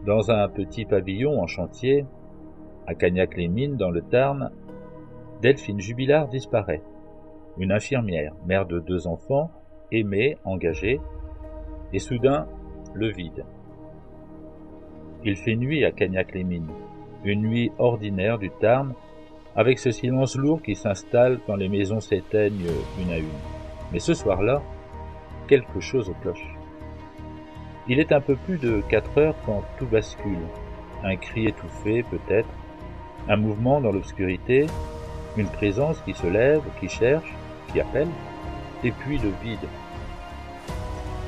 Dans un petit pavillon en chantier, à Cagnac-les-Mines, dans le Tarn, Delphine Jubilard disparaît. Une infirmière, mère de 2 enfants, aimée, engagée, et soudain, le vide. Il fait nuit à Cagnac-les-Mines, une nuit ordinaire du Tarn, avec ce silence lourd qui s'installe quand les maisons s'éteignent une à une. Mais ce soir-là, quelque chose cloche. Il est un peu plus de 4 heures quand tout bascule. Un cri étouffé, peut-être, un mouvement dans l'obscurité, une présence qui se lève, qui cherche, qui appelle, et puis le vide.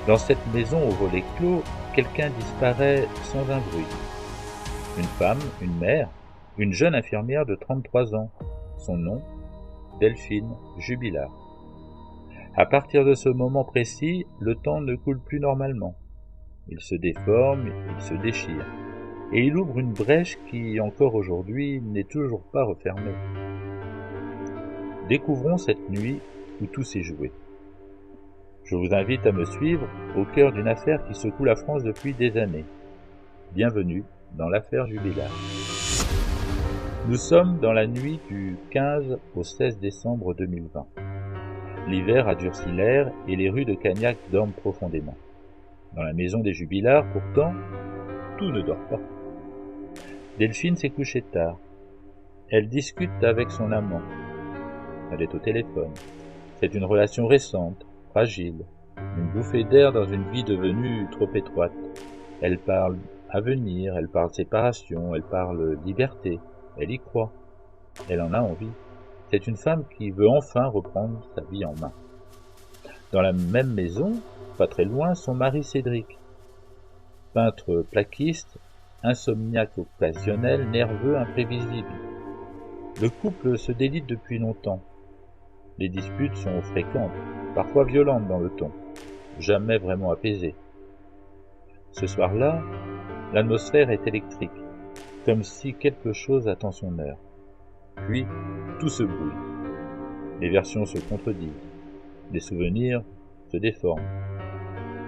Dans cette maison au volet clos, quelqu'un disparaît sans un bruit. Une femme, une mère, une jeune infirmière de 33 ans. Son nom, Delphine Jubilard. À partir de ce moment précis, le temps ne coule plus normalement. Il se déforme, il se déchire. Et il ouvre une brèche qui, encore aujourd'hui, n'est toujours pas refermée. Découvrons cette nuit où tout s'est joué. Je vous invite à me suivre au cœur d'une affaire qui secoue la France depuis des années. Bienvenue dans l'affaire Jubilard. Nous sommes dans la nuit du 15 au 16 décembre 2020. L'hiver a durci l'air et les rues de Cagnac dorment profondément. Dans la maison des Jubilard, pourtant, tout ne dort pas. Delphine s'est couchée tard. Elle discute avec son amant. Elle est au téléphone. C'est une relation récente, fragile, une bouffée d'air dans une vie devenue trop étroite. Elle parle avenir, elle parle séparation, elle parle liberté. Elle y croit. Elle en a envie. C'est une femme qui veut enfin reprendre sa vie en main. Dans la même maison, pas très loin, son mari Cédric. Peintre plaquiste, insomniaque occasionnel, nerveux, imprévisible. Le couple se délite depuis longtemps. Les disputes sont fréquentes, parfois violentes dans le ton, jamais vraiment apaisées. Ce soir-là, l'atmosphère est électrique, comme si quelque chose attend son heure. Puis, tout se brouille. Les versions se contredisent. Les souvenirs se déforment.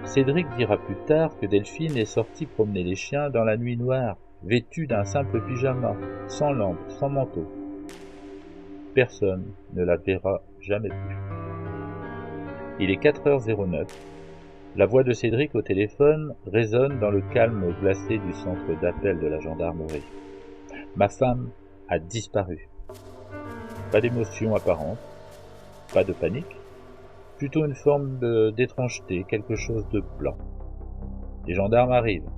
Cédric dira plus tard que Delphine est sortie promener les chiens dans la nuit noire, vêtue d'un simple pyjama, sans lampe, sans manteau. Personne ne la verra jamais plus. Il est 4h09. La voix de Cédric au téléphone résonne dans le calme glacé du centre d'appel de la gendarmerie. Ma femme a disparu. Pas d'émotion apparente, pas de panique, plutôt une forme d'étrangeté, quelque chose de blanc. Les gendarmes arrivent.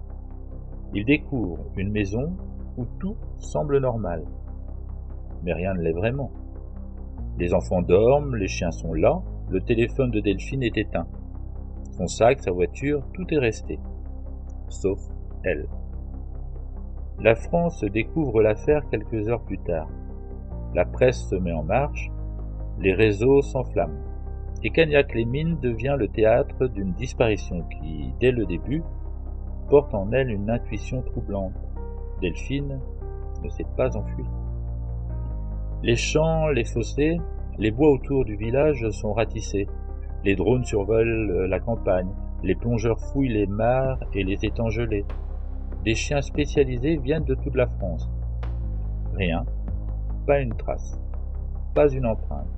Ils découvrent une maison où tout semble normal. Mais rien ne l'est vraiment. Les enfants dorment, les chiens sont là, le téléphone de Delphine est éteint. Son sac, sa voiture, tout est resté. Sauf elle. La France découvre l'affaire quelques heures plus tard. La presse se met en marche, les réseaux s'enflamment. Et Cagnac-les-Mines devient le théâtre d'une disparition qui, dès le début, porte en elle une intuition troublante. Delphine ne s'est pas enfuie. Les champs, les fossés, les bois autour du village sont ratissés. Les drones survolent la campagne, les plongeurs fouillent les mares et les étangs gelés. Des chiens spécialisés viennent de toute la France. Rien, pas une trace, pas une empreinte.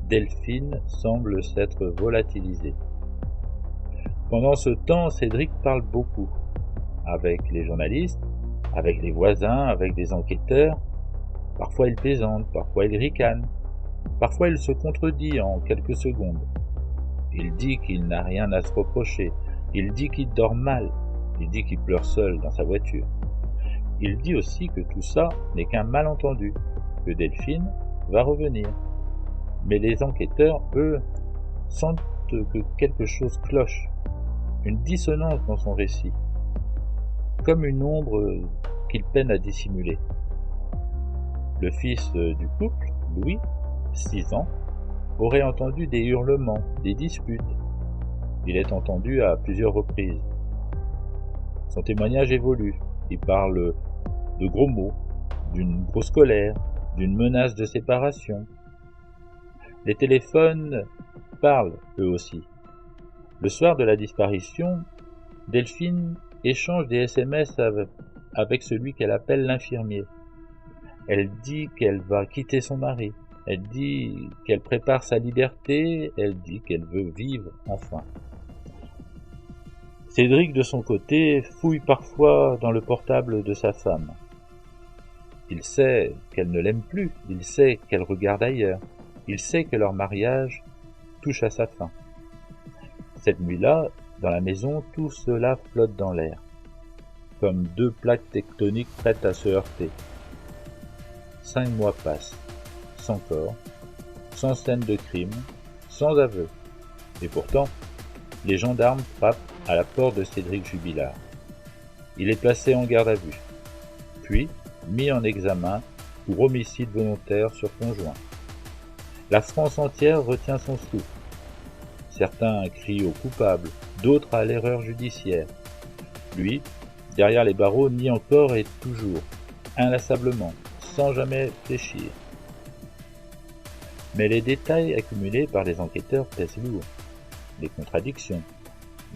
Delphine semble s'être volatilisée. Pendant ce temps, Cédric parle beaucoup, avec les journalistes, avec les voisins, avec des enquêteurs. Parfois il plaisante, parfois il ricane, parfois il se contredit en quelques secondes. Il dit qu'il n'a rien à se reprocher, il dit qu'il dort mal, il dit qu'il pleure seul dans sa voiture. Il dit aussi que tout ça n'est qu'un malentendu, que Delphine va revenir. Mais les enquêteurs, eux, sentent que quelque chose cloche, une dissonance dans son récit, comme une ombre qu'il peine à dissimuler. Le fils du couple, Louis, 6 ans, aurait entendu des hurlements, des disputes. Il est entendu à plusieurs reprises. Son témoignage évolue. Il parle de gros mots, d'une grosse colère, d'une menace de séparation. Les téléphones parlent, eux aussi. Le soir de la disparition, Delphine échange des SMS avec celui qu'elle appelle l'infirmier. Elle dit qu'elle va quitter son mari. Elle dit qu'elle prépare sa liberté. Elle dit qu'elle veut vivre enfin. Cédric, de son côté, fouille parfois dans le portable de sa femme. Il sait qu'elle ne l'aime plus. Il sait qu'elle regarde ailleurs. Il sait que leur mariage touche à sa fin. Cette nuit-là, dans la maison, tout cela flotte dans l'air, comme deux plaques tectoniques prêtes à se heurter. 5 mois passent, sans corps, sans scène de crime, sans aveu. Et pourtant, les gendarmes frappent à la porte de Cédric Jubilard. Il est placé en garde à vue, puis mis en examen pour homicide volontaire sur conjoint. La France entière retient son souffle. Certains crient au coupable, d'autres à l'erreur judiciaire. Lui, derrière les barreaux, nie encore et toujours, inlassablement, sans jamais fléchir. Mais les détails accumulés par les enquêteurs pèsent lourd. Les contradictions,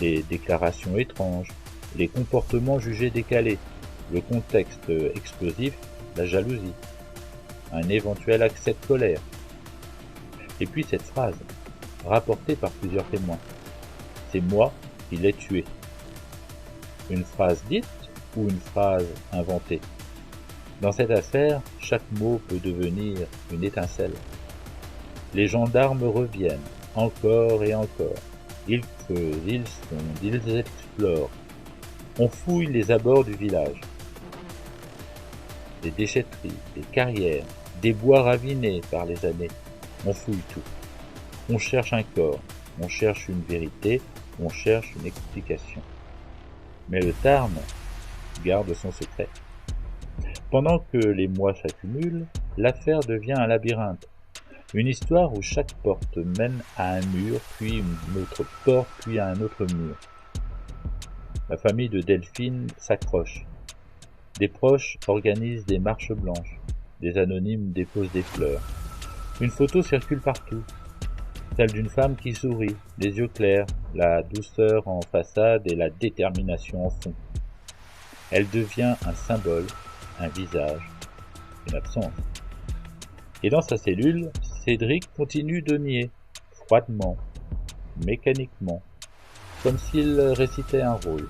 les déclarations étranges, les comportements jugés décalés, le contexte explosif, la jalousie, un éventuel accès de colère. Et puis cette phrase, rapportée par plusieurs témoins. C'est moi qui l'ai tué. Une phrase dite ou une phrase inventée? Dans cette affaire, chaque mot peut devenir une étincelle. Les gendarmes reviennent, encore et encore. Ils creusent, ils sondent, ils explorent. On fouille les abords du village. Des déchetteries, des carrières, des bois ravinés par les années. On fouille tout. On cherche un corps, on cherche une vérité, on cherche une explication. Mais le Tarn garde son secret. Pendant que les mois s'accumulent, l'affaire devient un labyrinthe. Une histoire où chaque porte mène à un mur, puis une autre porte, puis à un autre mur. La famille de Delphine s'accroche. Des proches organisent des marches blanches. Des anonymes déposent des fleurs. Une photo circule partout. Celle d'une femme qui sourit, les yeux clairs, la douceur en façade et la détermination en fond. Elle devient un symbole, un visage, une absence. Et dans sa cellule, Cédric continue de nier, froidement, mécaniquement, comme s'il récitait un rôle.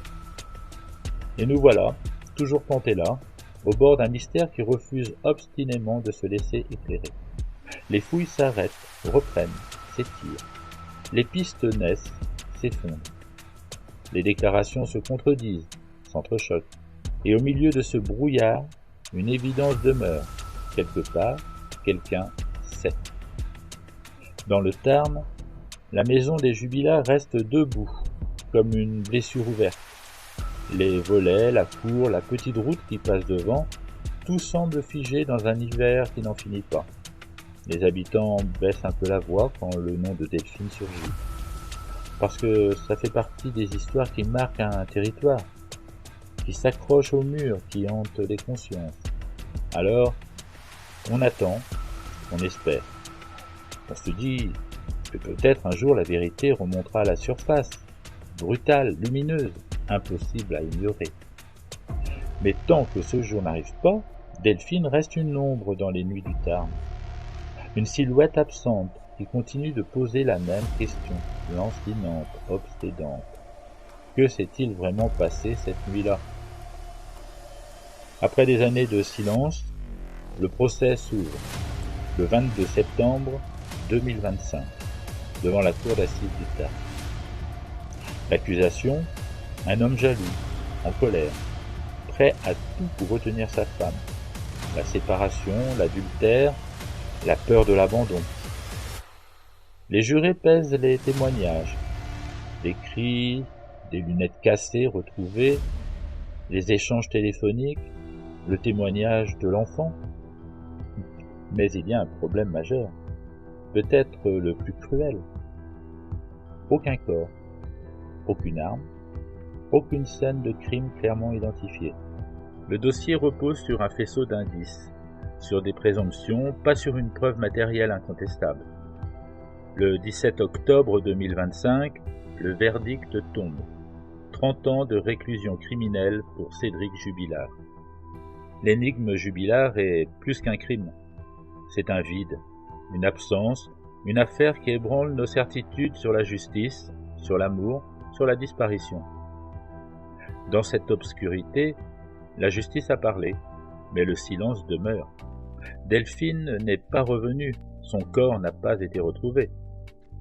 Et nous voilà, toujours plantés là, au bord d'un mystère qui refuse obstinément de se laisser éclairer. Les fouilles s'arrêtent, reprennent, s'étirent. Les pistes naissent, s'effondrent. Les déclarations se contredisent, s'entrechoquent. Et au milieu de ce brouillard, une évidence demeure. Quelque part, quelqu'un sait. Dans le Tarn, la maison des Jubilats reste debout, comme une blessure ouverte. Les volets, la cour, la petite route qui passe devant, tout semble figé dans un hiver qui n'en finit pas. Les habitants baissent un peu la voix quand le nom de Delphine surgit. Parce que ça fait partie des histoires qui marquent un territoire, qui s'accrochent aux murs, qui hantent les consciences. Alors, on attend, on espère. On se dit que peut-être un jour la vérité remontera à la surface, brutale, lumineuse, impossible à ignorer. Mais tant que ce jour n'arrive pas, Delphine reste une ombre dans les nuits du Tarn. Une silhouette absente qui continue de poser la même question, lancinante, obsédante. Que s'est-il vraiment passé cette nuit-là? Après des années de silence, le procès s'ouvre, le 22 septembre 2025, devant la cour d'assises du Tarn. L'accusation, un homme jaloux, en colère, prêt à tout pour retenir sa femme. La séparation, l'adultère, la peur de l'abandon. Les jurés pèsent les témoignages, des cris, des lunettes cassées retrouvées, les échanges téléphoniques, le témoignage de l'enfant. Mais il y a un problème majeur, peut-être le plus cruel. Aucun corps, aucune arme, aucune scène de crime clairement identifiée. Le dossier repose sur un faisceau d'indices, sur des présomptions, pas sur une preuve matérielle incontestable. Le 17 octobre 2025, le verdict tombe. 30 ans de réclusion criminelle pour Cédric Jubilard. L'énigme Jubilard est plus qu'un crime. C'est un vide, une absence, une affaire qui ébranle nos certitudes sur la justice, sur l'amour, sur la disparition. Dans cette obscurité, la justice a parlé, mais le silence demeure. Delphine n'est pas revenue, son corps n'a pas été retrouvé.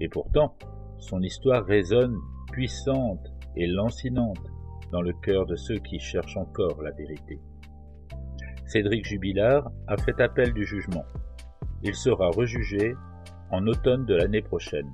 Et pourtant, son histoire résonne puissante et lancinante dans le cœur de ceux qui cherchent encore la vérité. Cédric Jubilard a fait appel du jugement. Il sera rejugé en automne de l'année prochaine.